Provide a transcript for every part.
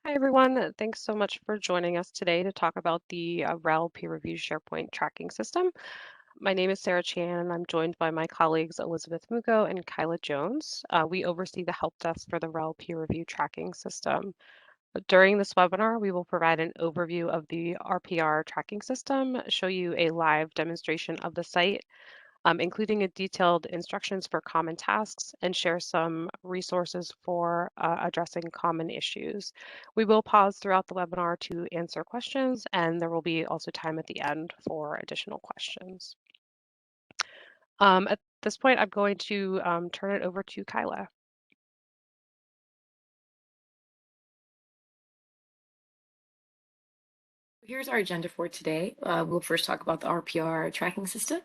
Hi, everyone. Thanks so much for joining us today to talk about the REL peer review SharePoint tracking system. My name is Sarah Chan, and I'm joined by my colleagues Elizabeth Mugo and Kyla Jones. We oversee the help desk for the REL peer review tracking system. During this webinar, we will provide an overview of the RPR tracking system, show you a live demonstration of the site, including a detailed instructions for common tasks, and share some resources for addressing common issues. We will pause throughout the webinar to answer questions, and there will be also time at the end for additional questions. At this point, I'm going to turn it over to Kyla. Here's our agenda for today. We'll first talk about the RPR tracking system.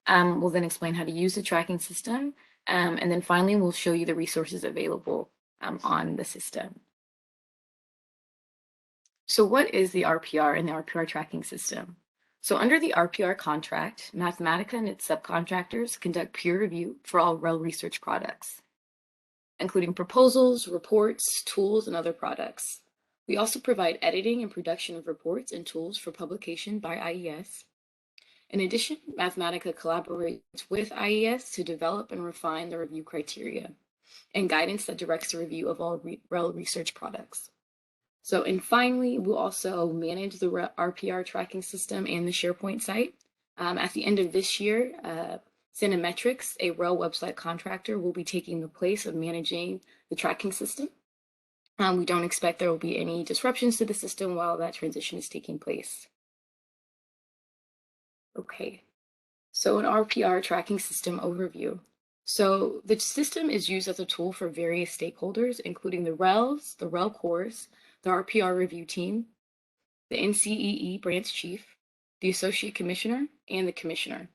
We'll then explain how to use the tracking system. And then finally, we'll show you the resources available on the system. So what is the RPR and the RPR tracking system? So under the RPR contract, Mathematica and its subcontractors conduct peer review for all REL research products, including proposals, reports, tools, and other products. We also provide editing and production of reports and tools for publication by IES. In addition, Mathematica collaborates with IES to develop and refine the review criteria and guidance that directs the review of all REL research products. And finally, we'll also manage the RPR tracking system and the SharePoint site. At the end of this year, Cinemetrics, a REL website contractor, will be taking the place of managing the tracking system. We don't expect there will be any disruptions to the system while that transition is taking place. Okay, so an RPR tracking system overview. So the system is used as a tool for various stakeholders, including the RELs, the REL cores, the RPR review team, the NCEE branch chief, the associate commissioner, and the commissioner.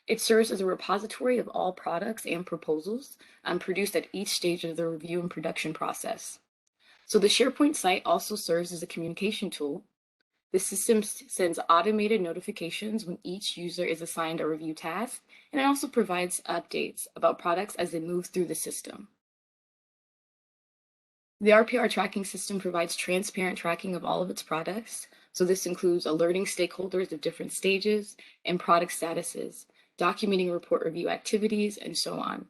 It serves as a repository of all products and proposals produced at each stage of the review and production process. So the SharePoint site also serves as a communication tool. The system sends automated notifications when each user is assigned a review task, and it also provides updates about products as they move through the system. The RPR tracking system provides transparent tracking of all of its products. So this includes alerting stakeholders of different stages and product statuses, documenting report review activities, and so on.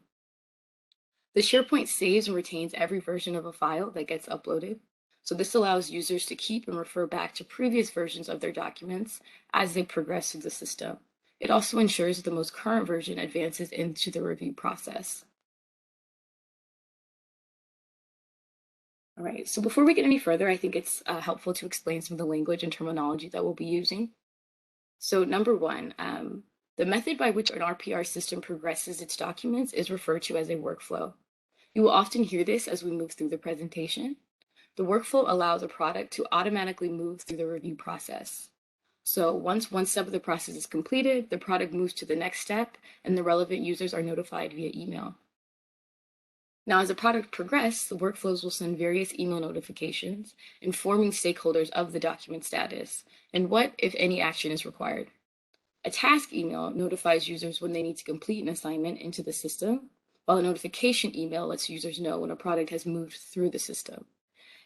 The SharePoint saves and retains every version of a file that gets uploaded. So this allows users to keep and refer back to previous versions of their documents as they progress through the system. It also ensures that the most current version advances into the review process. All right, so before we get any further, I think it's helpful to explain some of the language and terminology that we'll be using. So number one, the method by which an RPR system progresses its documents is referred to as a workflow. You will often hear this as we move through the presentation. The workflow allows a product to automatically move through the review process. So once one step of the process is completed, the product moves to the next step, and the relevant users are notified via email. Now, as the product progresses, the workflows will send various email notifications informing stakeholders of the document status and what, if any, action is required. A task email notifies users when they need to complete an assignment into the system, while a notification email lets users know when a product has moved through the system.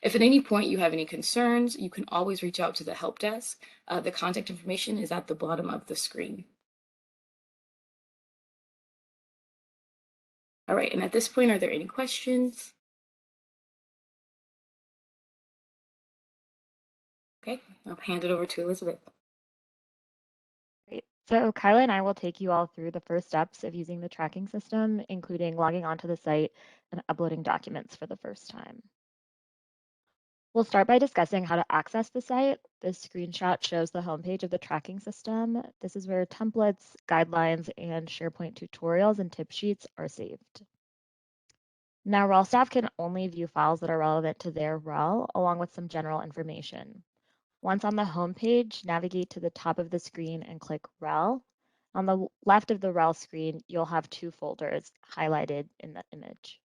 If at any point you have any concerns, you can always reach out to the help desk. The contact information is at the bottom of the screen. All right, and at this point, are there any questions? Okay, I'll hand it over to Elizabeth. Great. So Kyla and I will take you all through the first steps of using the tracking system, including logging onto the site and uploading documents for the first time. We'll start by discussing how to access the site. This screenshot shows the homepage of the tracking system. This is where templates, guidelines, and SharePoint tutorials and tip sheets are saved. Now, REL staff can only view files that are relevant to their REL, along with some general information. Once on the home page, navigate to the top of the screen and click REL. On the left of the REL screen, you'll have two folders highlighted in the image.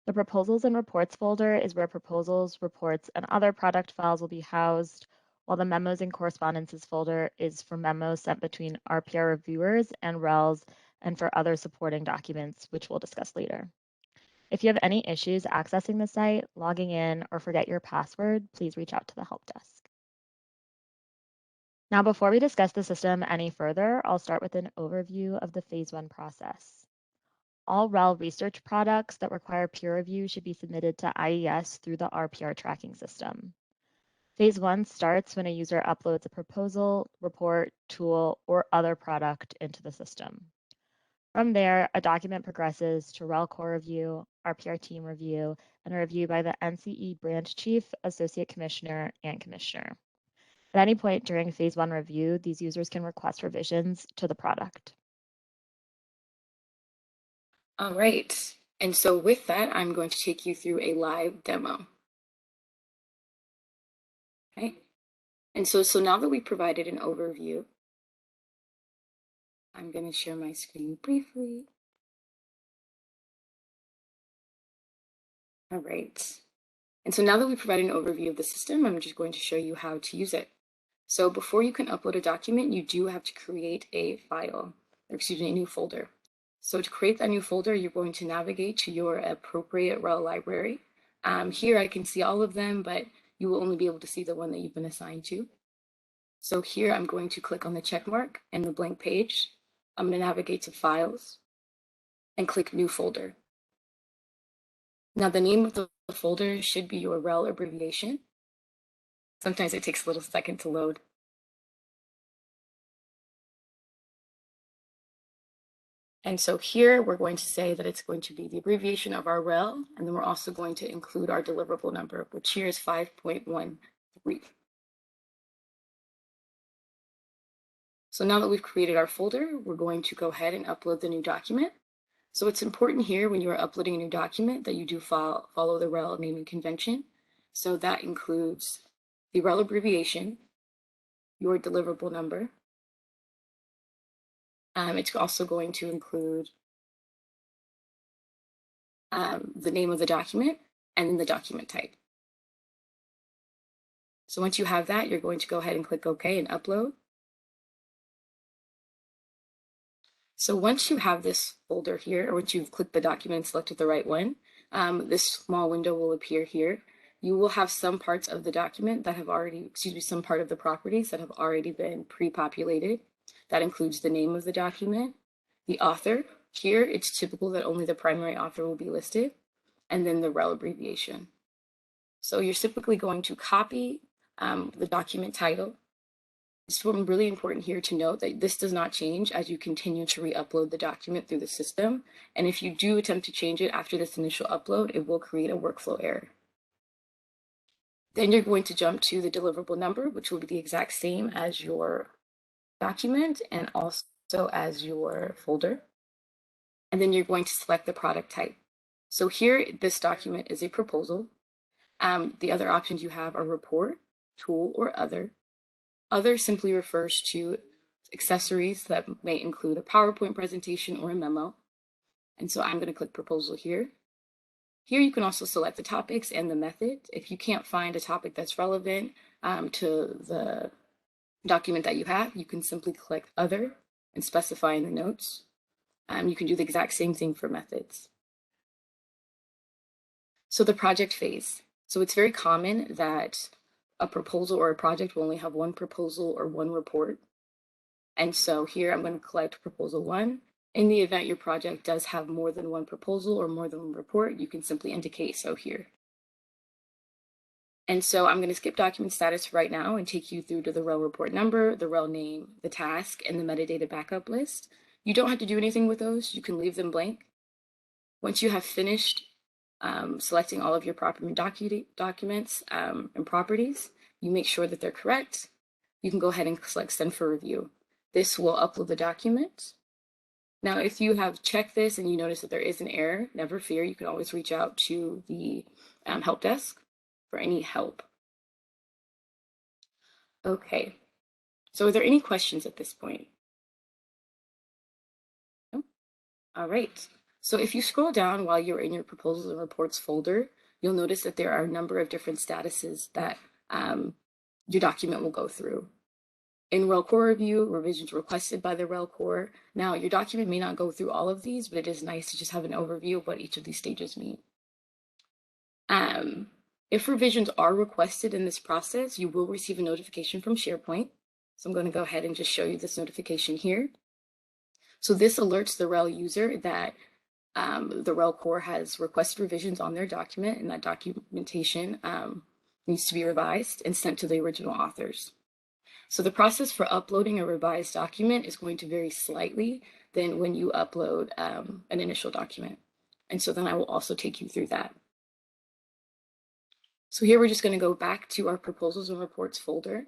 The Proposals and Reports folder is where proposals, reports, and other product files will be housed, while the Memos and Correspondences folder is for memos sent between RPR reviewers and RELs and for other supporting documents, which we'll discuss later. If you have any issues accessing the site, logging in, or forget your password, please reach out to the help desk. Now, before we discuss the system any further, I'll start with an overview of the Phase 1 process. All REL research products that require peer review should be submitted to IES through the RPR tracking system. Phase 1 starts when a user uploads a proposal, report, tool, or other product into the system. From there, a document progresses to REL core review, RPR team review, and a review by the NCE branch chief, associate commissioner, and commissioner. At any point during Phase 1 review, these users can request revisions to the product. All right. And so with that, I'm going to take you through a live demo. Okay. And so now that we provided an overview, I'm going to share my screen briefly. All right. And so now that we provided an overview of the system, I'm just going to show you how to use it. So before you can upload a document, you do have to create a file, or excuse me, a new folder. So to create that new folder, you're going to navigate to your appropriate REL library. Here I can see all of them, but you will only be able to see the one that you've been assigned to. So here I'm going to click on the check mark and the blank page. I'm going to navigate to Files and click New Folder. Now the name of the folder should be your REL abbreviation. Sometimes it takes a little second to load. And so here we're going to say that it's going to be the abbreviation of our REL, and then we're also going to include our deliverable number, which here is 5.13. So now that we've created our folder, we're going to go ahead and upload the new document. So it's important here when you are uploading a new document that you do follow the REL naming convention. So that includes the REL abbreviation, your deliverable number. It's also going to include the name of the document and then the document type. So once you have that, you're going to go ahead and click OK and upload. So once you have this folder here, or once you've clicked the document and selected the right one, this small window will appear here. You will have some parts of the document that have already, some part of the properties that have already been pre-populated. That includes the name of the document, the author. Here, it's typical that only the primary author will be listed, and then the REL abbreviation. So you're typically going to copy the document title. It's really important here to note that this does not change as you continue to re-upload the document through the system. And if you do attempt to change it after this initial upload, it will create a workflow error. Then you're going to jump to the deliverable number, which will be the exact same as your document and also as your folder. And then you're going to select the product type. So here, this document is a proposal. The other options you have are report, tool, or other. Other simply refers to accessories that may include a PowerPoint presentation or a memo. And so I'm going to click proposal here. Here you can also select the topics and the method. If you can't find a topic that's relevant to the document that you have, you can simply click other and specify in the notes. You can do the exact same thing for methods. So the project phase. So it's very common that a proposal or a project will only have one proposal or one report. And so here I'm going to collect proposal 1. In the event your project does have more than one proposal or more than one report, you can simply indicate so here. And so I'm going to skip document status right now and take you through to the REL report number, the REL name, the task, and the metadata backup list. You don't have to do anything with those. You can leave them blank. Once you have finished selecting all of your documents and properties, you make sure that they're correct. You can go ahead and select send for review. This will upload the document. Now, if you have checked this and you notice that there is an error, never fear, you can always reach out to the help desk for any help. Okay, so are there any questions at this point? No? All right. So if you scroll down while you're in your proposals and reports folder, you'll notice that there are a number of different statuses that your document will go through. In REL core review, revisions requested by the REL core. Now, your document may not go through all of these, but it is nice to just have an overview of what each of these stages mean. If revisions are requested in this process, you will receive a notification from SharePoint. So I'm going to go ahead and just show you this notification here. So this alerts the REL user that the REL core has requested revisions on their document, and that documentation needs to be revised and sent to the original authors. So the process for uploading a revised document is going to vary slightly than when you upload an initial document. And so then I will also take you through that. So here we're just going to go back to our proposals and reports folder.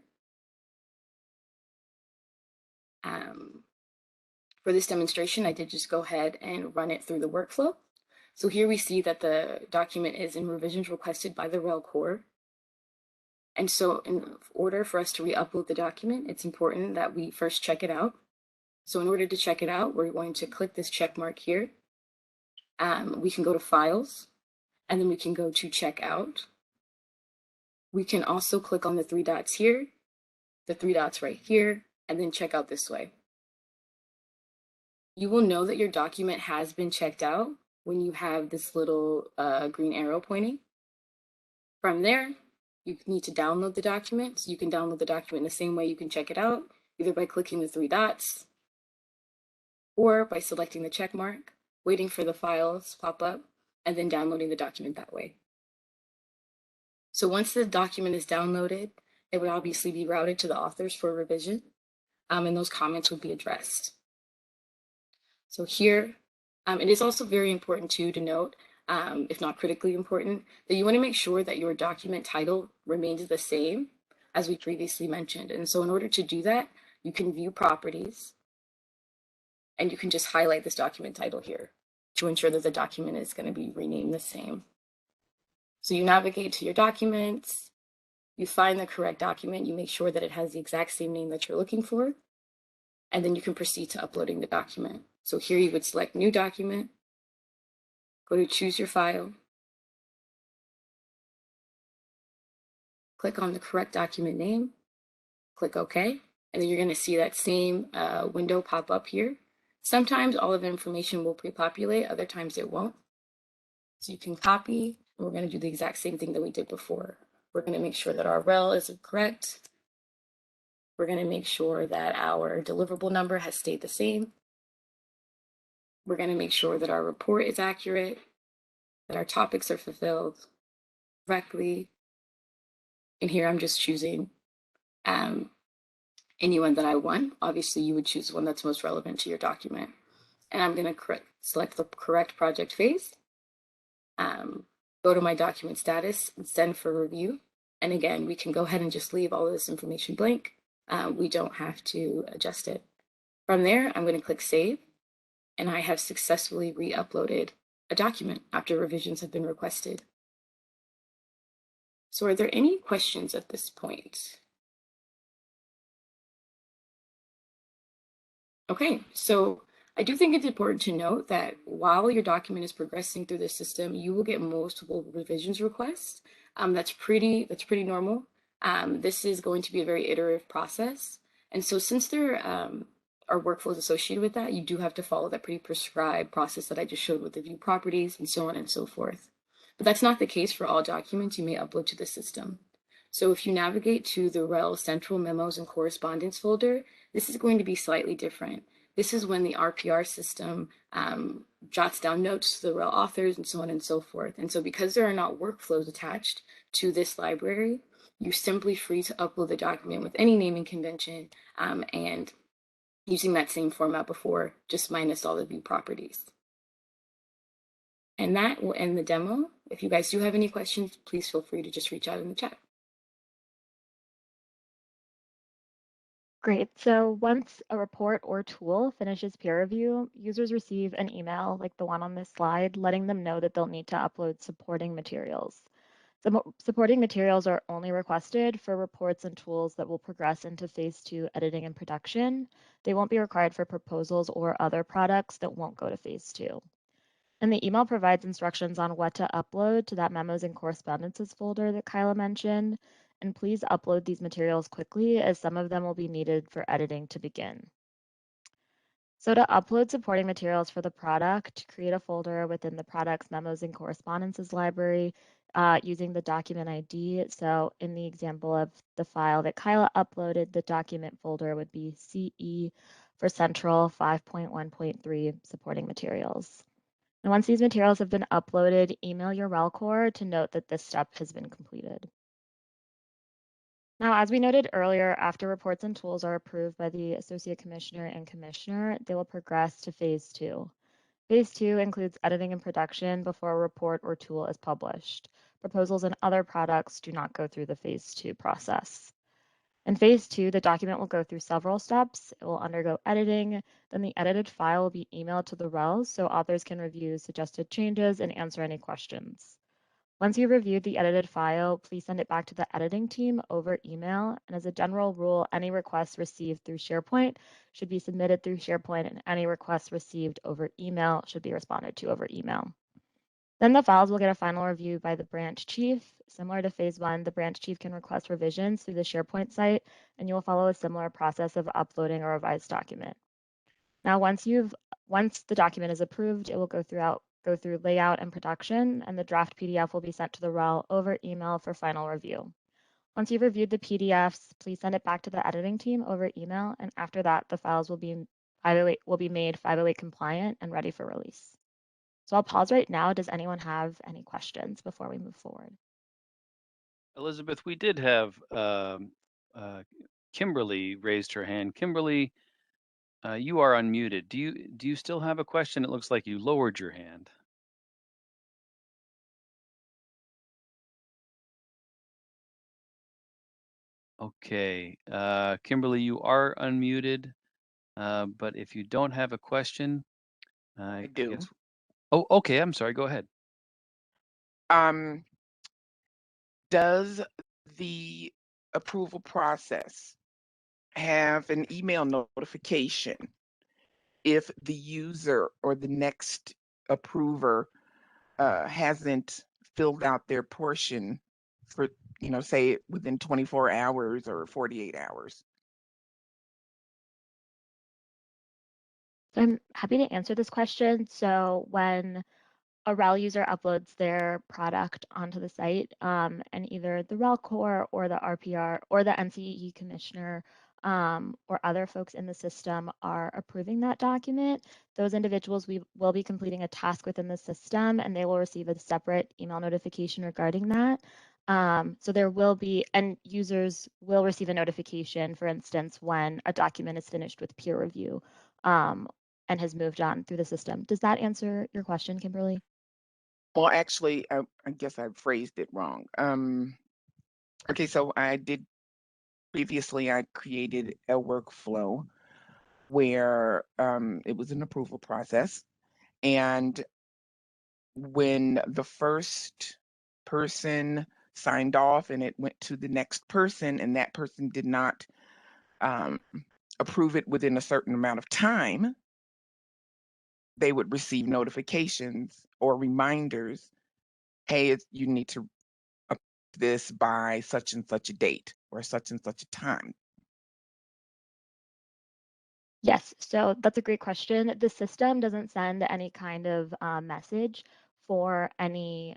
For this demonstration, I did just go ahead and run it through the workflow. So here we see that the document is in revisions requested by the REL core. And so in order for us to re-upload the document, it's important that we first check it out. So in order to check it out, we're going to click this check mark here. We can go to Files, and then we can go to Check Out. We can also click on the three dots here, the three dots right here, and then check out this way. You will know that your document has been checked out when you have this little green arrow pointing. From there, you need to download the document. So you can download the document in the same way you can check it out, either by clicking the three dots or by selecting the check mark, waiting for the files pop up, and then downloading the document that way. So once the document is downloaded, it would obviously be routed to the authors for revision, and those comments would be addressed. So here, it is also very important too to note, if not critically important, that you want to make sure that your document title remains the same as we previously mentioned. And so in order to do that, you can view properties, and you can just highlight this document title here to ensure that the document is going to be renamed the same. So you navigate to your documents, you find the correct document, you make sure that it has the exact same name that you're looking for, and then you can proceed to uploading the document. So here you would select New Document, go to Choose Your File, click on the correct document name, click OK, and then you're going to see that same window pop up here. Sometimes all of the information will pre-populate, other times it won't. So you can copy, and we're going to do the exact same thing that we did before. We're going to make sure that our REL is correct. We're going to make sure that our deliverable number has stayed the same. We're going to make sure that our report is accurate, that our topics are fulfilled correctly. And here I'm just choosing anyone that I want. Obviously, you would choose one that's most relevant to your document. And I'm going to select the correct project phase, go to my document status, and send for review. And again, we can go ahead and just leave all of this information blank. We don't have to adjust it. From there, I'm going to click Save, and I have successfully re-uploaded a document after revisions have been requested. So are there any questions at this point? Okay, so I do think it's important to note that while your document is progressing through the system, you will get multiple revisions requests. That's pretty normal. This is going to be a very iterative process. And so since there are workflows associated with that, you do have to follow that pretty prescribed process that I just showed with the view properties and so on and so forth. But that's not the case for all documents you may upload to the system. So if you navigate to the REL Central Memos and Correspondence folder, this is going to be slightly different. This is when the RPR system jots down notes to the REL authors and so on and so forth. And so because there are not workflows attached to this library, you're simply free to upload the document with any naming convention and using that same format before, just minus all the view properties. And that will end the demo. If you guys do have any questions, please feel free to just reach out in the chat. Great. So once a report or tool finishes peer review, users receive an email like the one on this slide, letting them know that they'll need to upload supporting materials. Supporting materials are only requested for reports and tools that will progress into phase 2 editing and production. They won't be required for proposals or other products that won't go to phase 2. And the email provides instructions on what to upload to that memos and correspondences folder that Kyla mentioned. and please upload these materials quickly as some of them will be needed for editing to begin. So to upload supporting materials for the product, create a folder within the product's memos and correspondences library using the document ID. So in the example of the file that Kyla uploaded, the document folder would be CE for Central 5.1.3 supporting materials. And once these materials have been uploaded, email your REL core to note that this step has been completed. Now, as we noted earlier, after reports and tools are approved by the Associate Commissioner and Commissioner, they will progress to Phase 2. Phase 2 includes editing and production before a report or tool is published. Proposals and other products do not go through the Phase 2 process. In Phase 2, the document will go through several steps. It will undergo editing, then the edited file will be emailed to the RELs so authors can review suggested changes and answer any questions. Once you've reviewed the edited file, please send it back to the editing team over email. And as a general rule, any requests received through SharePoint should be submitted through SharePoint, and any requests received over email should be responded to over email. Then the files will get a final review by the branch chief. Similar to Phase 1, the branch chief can request revisions through the SharePoint site, and you will follow a similar process of uploading a revised document. Now, once the document is approved, it will go through layout and production, and the draft PDF will be sent to the REL over email for final review. Once you've reviewed the PDFs, please send it back to the editing team over email, and after that, the files will be made 508 compliant and ready for release. So I'll pause right now. Does anyone have any questions before we move forward? Elizabeth, we did have Kimberly raised her hand. Kimberly, you are unmuted. Do you still have a question? It looks like you lowered your hand. Okay, Kimberly, you are unmuted, but if you don't have a question, I do. guess. Oh, okay. I'm sorry. Go ahead. Does the approval process have an email notification if the user or the next approver hasn't filled out their portion for, say within 24 hours or 48 hours? So I'm happy to answer this question. So when a REL user uploads their product onto the site, and either the REL core or the RPR or the NCEE commissioner or other folks in the system are approving that document, those individuals will be completing a task within the system, and they will receive a separate email notification regarding that. So there will be, and users will receive a notification, for instance, when a document is finished with peer review and has moved on through the system. Does that answer your question, Kimberly? Well, actually, I guess I phrased it wrong. Okay, so previously I created a workflow where it was an approval process. And when the first person signed off and it went to the next person and that person did not approve it within a certain amount of time, they would receive notifications or reminders, hey, you need to approve this by such and such a date or such and such a time. Yes, so that's a great question. The system doesn't send any kind of message for any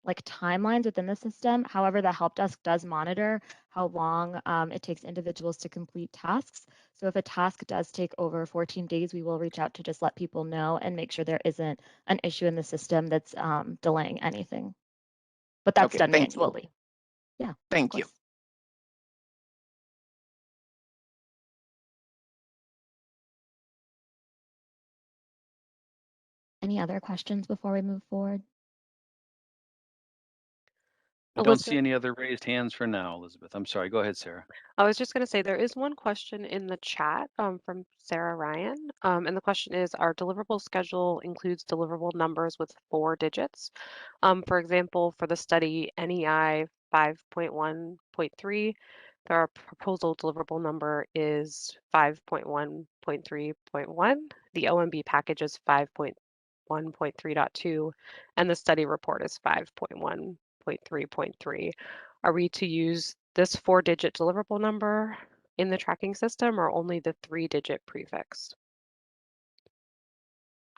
like timelines within the system. However, the help desk does monitor how long it takes individuals to complete tasks. So if a task does take over 14 days, we will reach out to just let people know and make sure there isn't an issue in the system that's delaying anything. But that's Okay, done thank you. manually. Yeah, of Thank you. course. Any other questions before we move forward? I don't see Elizabeth, any other raised hands for now, Elizabeth. I'm sorry. Go ahead, Sarah. I was just going to say there is one question in the chat from Sarah Ryan. And the question is, our deliverable schedule includes deliverable numbers with 4 digits. For example, for the study NEI 5.1.3, our proposal deliverable number is 5.1.3.1. The OMB package is 5.1.3.2, and the study report is 5.1.3.2. 3.3.3. Are we to use this 4-digit deliverable number in the tracking system or only the 3-digit prefix?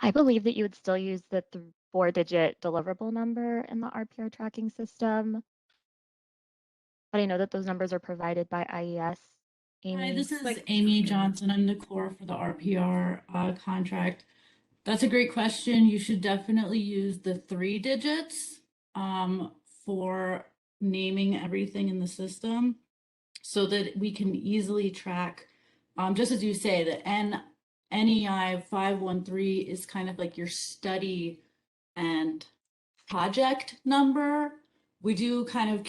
I believe that you would still use the 4-digit deliverable number in the RPR tracking system. But I know that those numbers are provided by IES. Hi, Amy? this is Amy Johnson. I'm the core for the RPR contract. That's a great question. You should definitely use the 3 digits for naming everything in the system so that we can easily track, just as you say, the NEI 513 is kind of like your study and project number. We do kind of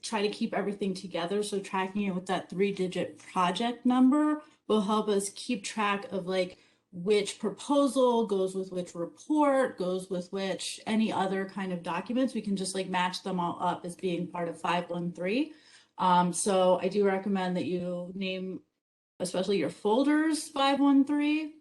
try to keep everything together. So tracking it with that 3-digit project number will help us keep track of like which proposal goes with which report, goes with which any other kind of documents. We can just like match them all up as being part of 513. So I do recommend that you name especially your folders 513.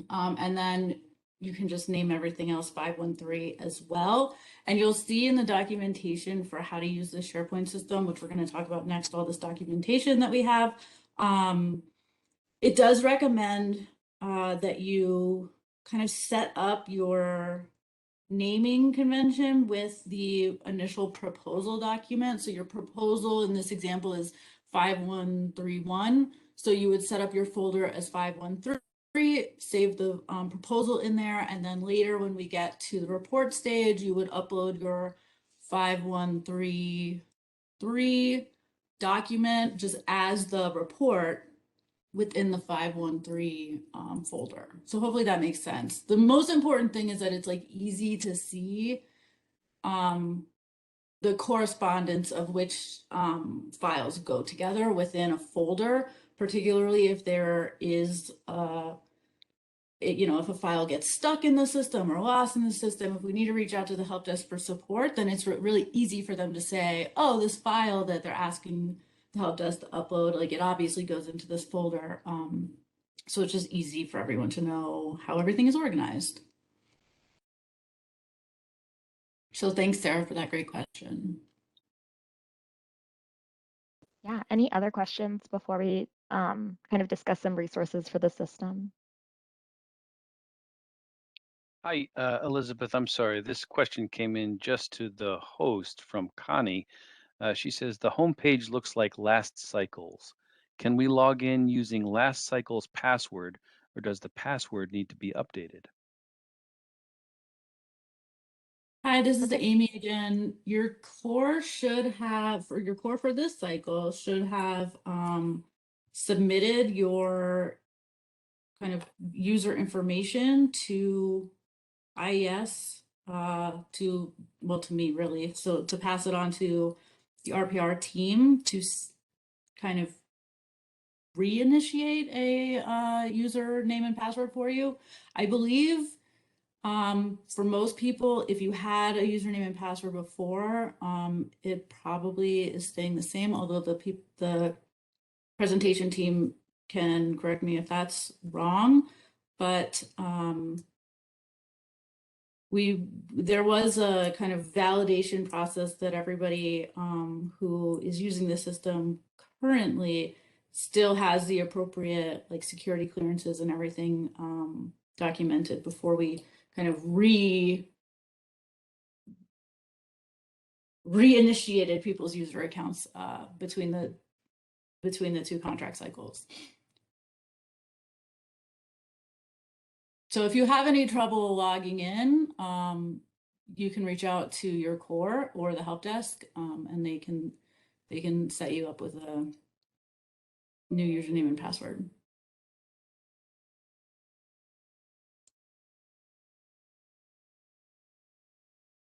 And then you can just name everything else 513 as well. And you'll see in the documentation for how to use the SharePoint system, which we're going to talk about next, all this documentation that we have. It does recommend that you kind of set up your naming convention with the initial proposal document. So your proposal in this example is 5131. So you would set up your folder as 513, save the proposal in there, and then later when we get to the report stage, you would upload your 5133 document just as the report within the 513 folder. So hopefully that makes sense. The most important thing is that it's like easy to see the correspondence of which files go together within a folder, particularly if there is if a file gets stuck in the system or lost in the system, if we need to reach out to the help desk for support, then it's really easy for them to say, oh, this file that they're asking the help desk to upload, like it obviously goes into this folder. So it's just easy for everyone to know how everything is organized. So thanks, Sarah, for that great question. Yeah, any other questions before we kind of discuss some resources for the system? Hi, Elizabeth. I'm sorry. This question came in just to the host from Connie. She says the homepage looks like last cycle's. Can we log in using last cycle's password, or does the password need to be updated? Hi, this is Amy again. Your core should have, or your core for this cycle should have submitted your kind of user information to IES, to me really. So to pass it on to the RPR team to kind of reinitiate a user name and password for you. I believe for most people, if you had a username and password before, it probably is staying the same, although the presentation team can correct me if that's wrong. But there was a kind of validation process that everybody who is using the system currently still has the appropriate like security clearances and everything documented before we kind of reinitiated people's user accounts between the two contract cycles. So if you have any trouble logging in, you can reach out to your core or the help desk, and they can set you up with a new username and password.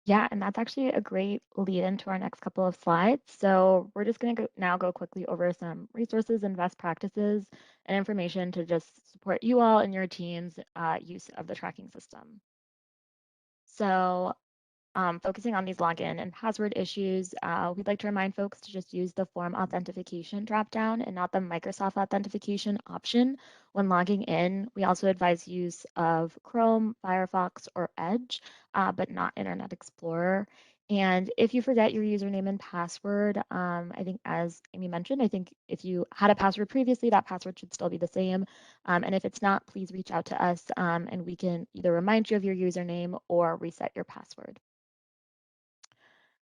Yeah, and that's actually a great lead into our next couple of slides. So we're just going to now go quickly over some resources and best practices and information to just support you all and your team's use of the tracking system. So focusing on these login and password issues, we'd like to remind folks to just use the form authentication dropdown and not the Microsoft authentication option when logging in. We also advise use of Chrome, Firefox, or Edge, but not Internet Explorer. And if you forget your username and password, I think as Amy mentioned, I think if you had a password previously, that password should still be the same. And if it's not, please reach out to us and we can either remind you of your username or reset your password.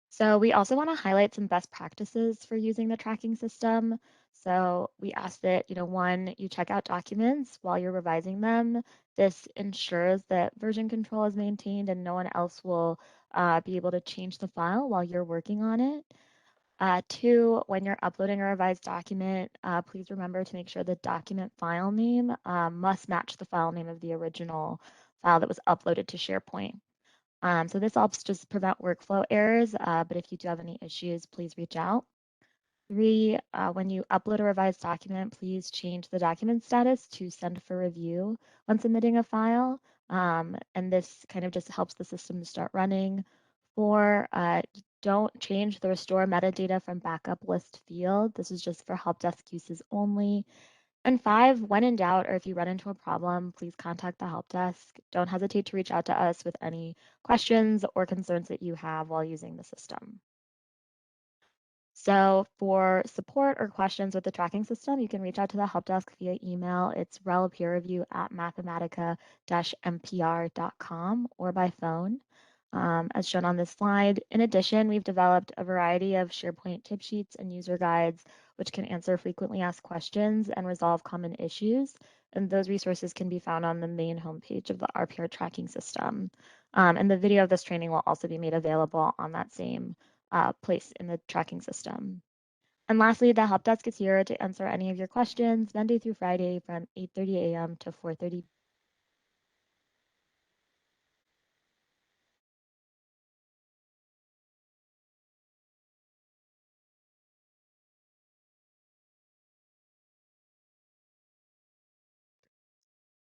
So we also want to highlight some best practices for using the tracking system. So we ask that, one, you check out documents while you're revising them. This ensures that version control is maintained and no one else will be able to change the file while you're working on it. Two, when you're uploading a revised document, please remember to make sure the document file name must match the file name of the original file that was uploaded to SharePoint. So this helps just prevent workflow errors, but if you do have any issues, please reach out. Three, when you upload a revised document, please change the document status to send for review when submitting a file. And this kind of just helps the system to start running. Four, don't change the restore metadata from backup list field. This is just for help desk uses only. And five, when in doubt or if you run into a problem, please contact the help desk. Don't hesitate to reach out to us with any questions or concerns that you have while using the system. So for support or questions with the tracking system, you can reach out to the help desk via email. It's relpeerreview@mathematica-mpr.com or by phone, as shown on this slide. In addition, we've developed a variety of SharePoint tip sheets and user guides, which can answer frequently asked questions and resolve common issues. And those resources can be found on the main homepage of the RPR tracking system. And the video of this training will also be made available on that same place in the tracking system. And lastly, the help desk is here to answer any of your questions Monday through Friday from 8:30 a.m. to 4:30.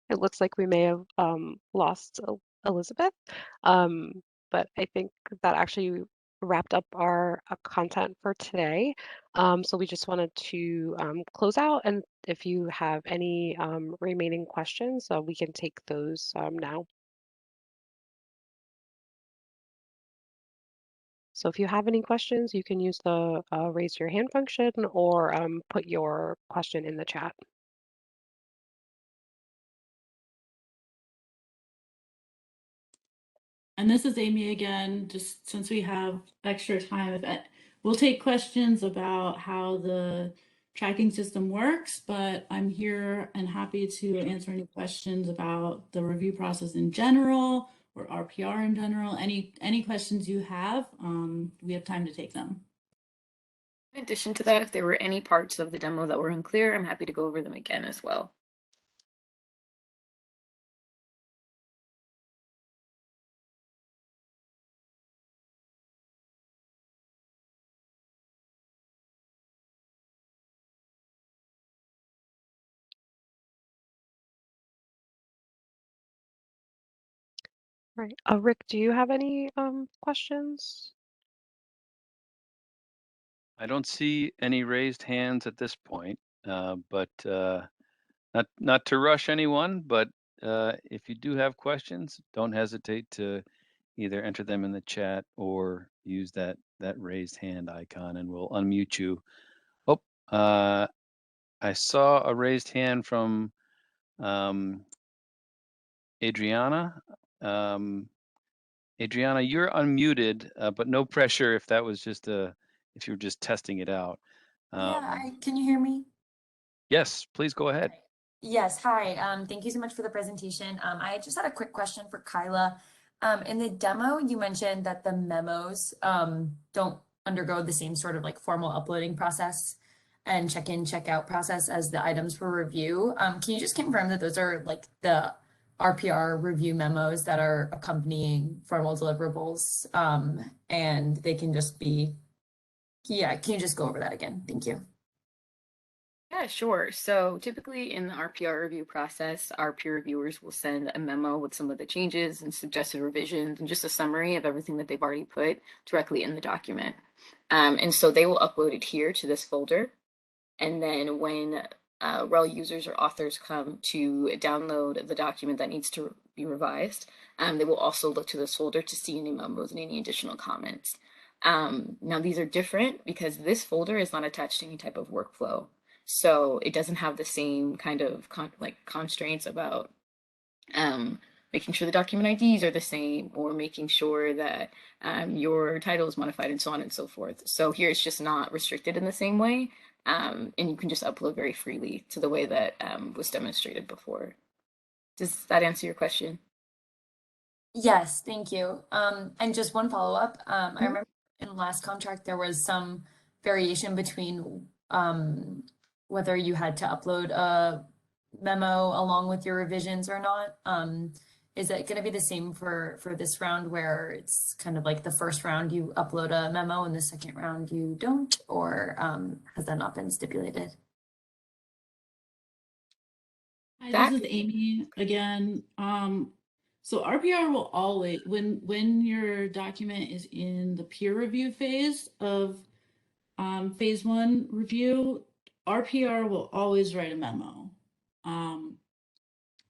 It looks like we may have lost Elizabeth, but I think that actually wrapped up our content for today. So we just wanted to close out, and if you have any remaining questions, we can take those now. So if you have any questions, you can use the raise your hand function or put your question in the chat. And this is Amy again, just since we have extra time, we'll take questions about how the tracking system works, but I'm here and happy to answer any questions about the review process in general or RPR in general. Any questions you have, we have time to take them. In addition to that, if there were any parts of the demo that were unclear, I'm happy to go over them again as well. Right. Rick, do you have any questions? I don't see any raised hands at this point, but not to rush anyone, but if you do have questions, don't hesitate to either enter them in the chat or use that raised hand icon, and we'll unmute you. Oh, I saw a raised hand from Adriana. Adriana, you're unmuted, but no pressure if that was just if you're just testing it out. Can you hear me? Yes, please go ahead. Okay. Yes, hi. Thank you so much for the presentation. I just had a quick question for Kyla. In the demo, you mentioned that the memos don't undergo the same sort of like formal uploading process and check-in, check-out process as the items for review. Can you just confirm that those are like the RPR review memos that are accompanying formal deliverables, and they can just be, can you just go over that again? Thank you. Yeah, sure. So typically in the RPR review process, our peer reviewers will send a memo with some of the changes and suggested revisions and just a summary of everything that they've already put directly in the document. And so they will upload it here to this folder. And then when REL users or authors come to download the document that needs to be revised, they will also look to this folder to see any memos and any additional comments. Now these are different because this folder is not attached to any type of workflow. So it doesn't have the same kind of constraints about making sure the document IDs are the same or making sure that your title is modified and so on and so forth. So here it's just not restricted in the same way. And you can just upload very freely to the way that was demonstrated before. Does that answer your question? Yes, thank you. And just one follow-up. I remember in the last contract there was some variation between whether you had to upload a memo along with your revisions or not. Is it going to be the same for this round where it's kind of like the first round you upload a memo and the second round you don't, or has that not been stipulated? Hi, this is Amy again. So RPR will always, when your document is in the peer review phase of phase 1 review, RPR will always write a memo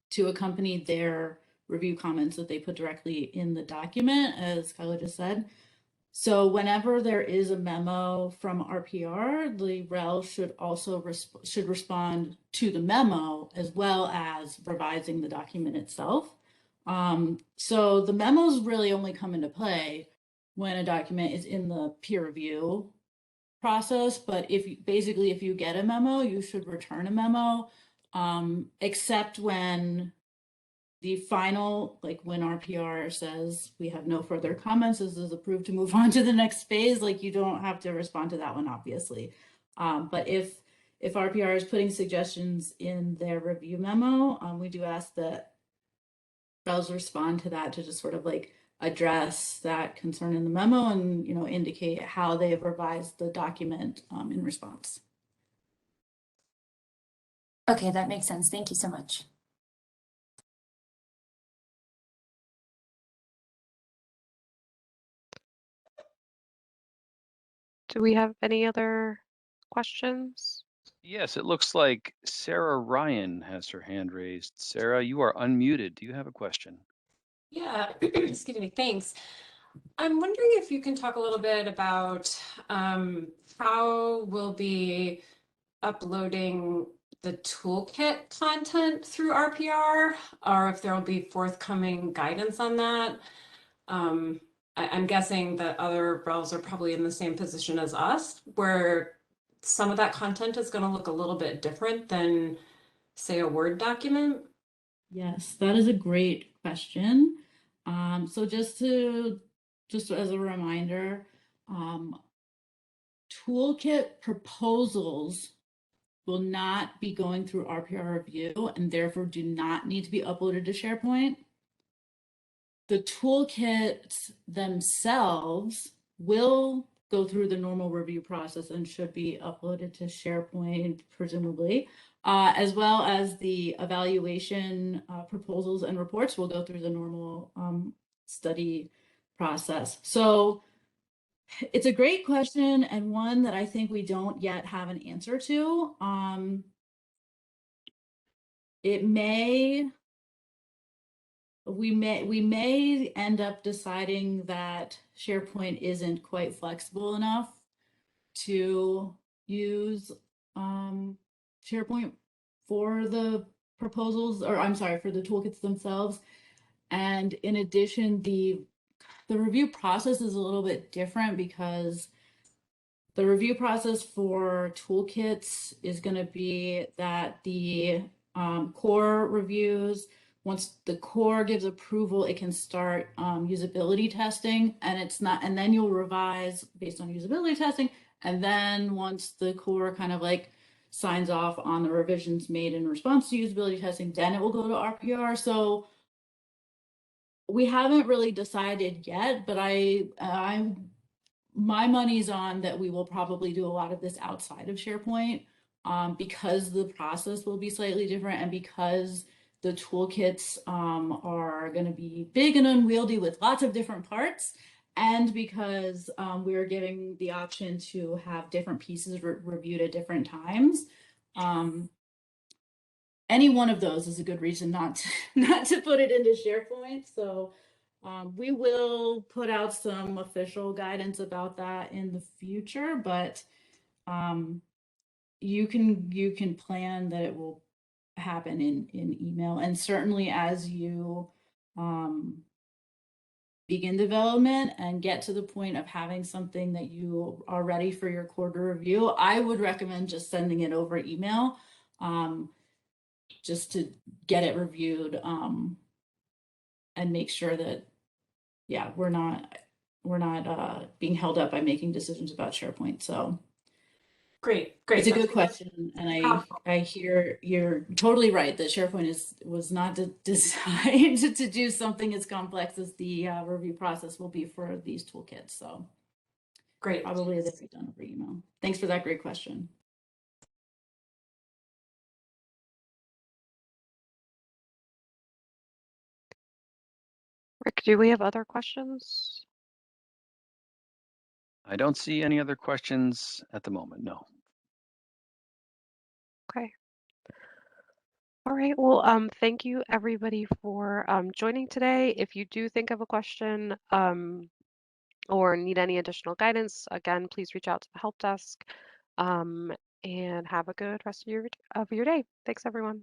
to accompany their review comments that they put directly in the document, as Kyla just said. So whenever there is a memo from RPR, the REL should also respond to the memo as well as revising the document itself. So the memos really only come into play when a document is in the peer review process. But if you get a memo, you should return a memo, except when the final, like when RPR says we have no further comments, this is approved to move on to the next phase, like you don't have to respond to that one, obviously. But if RPR is putting suggestions in their review memo, we do ask that RELs respond to that to just sort of like address that concern in the memo and, you know, indicate how they have revised the document in response. Okay, that makes sense. Thank you so much. Do we have any other questions? Yes, it looks like Sarah Ryan has her hand raised. Sarah, you are unmuted. Do you have a question? Yeah, excuse me, thanks. I'm wondering if you can talk a little bit about how we'll be uploading the toolkit content through RPR, or if there will be forthcoming guidance on that. I'm guessing that other RELs are probably in the same position as us, where some of that content is going to look a little bit different than, say, a Word document. Yes, that is a great question. So just as a reminder, toolkit proposals will not be going through RPR review and therefore do not need to be uploaded to SharePoint. The toolkits themselves will go through the normal review process and should be uploaded to SharePoint, presumably, as well as the evaluation proposals and reports will go through the normal study process. So it's a great question and one that I think we don't yet have an answer to. We may end up deciding that SharePoint isn't quite flexible enough to use SharePoint for the proposals, or I'm sorry, for the toolkits themselves. And in addition, the review process is a little bit different because the review process for toolkits is going to be that the core reviews, once the core gives approval, it can start usability testing, and then you'll revise based on usability testing. And then once the core kind of like signs off on the revisions made in response to usability testing, then it will go to RPR. So we haven't really decided yet, but my money's on that we will probably do a lot of this outside of SharePoint because the process will be slightly different and because the toolkits are going to be big and unwieldy with lots of different parts, and because we're giving the option to have different pieces reviewed at different times. any one of those is a good reason not to put it into SharePoint. So we will put out some official guidance about that in the future, but you can plan that it will happen in email, and certainly as you begin development and get to the point of having something that you are ready for your quarter review, I would recommend just sending it over email, just to get it reviewed, and make sure that, yeah, we're not being held up by making decisions about SharePoint. So Great. it's a good question, and I hear you're totally right that SharePoint was not designed to do something as complex as the review process will be for these toolkits. So Great. Probably they'll be done over email. Thanks for that great question. Rick, do we have other questions? I don't see any other questions at the moment, no. Okay. All right, well, thank you everybody for joining today. If you do think of a question or need any additional guidance, again, please reach out to the help desk, and have a good rest of your day. Thanks, everyone.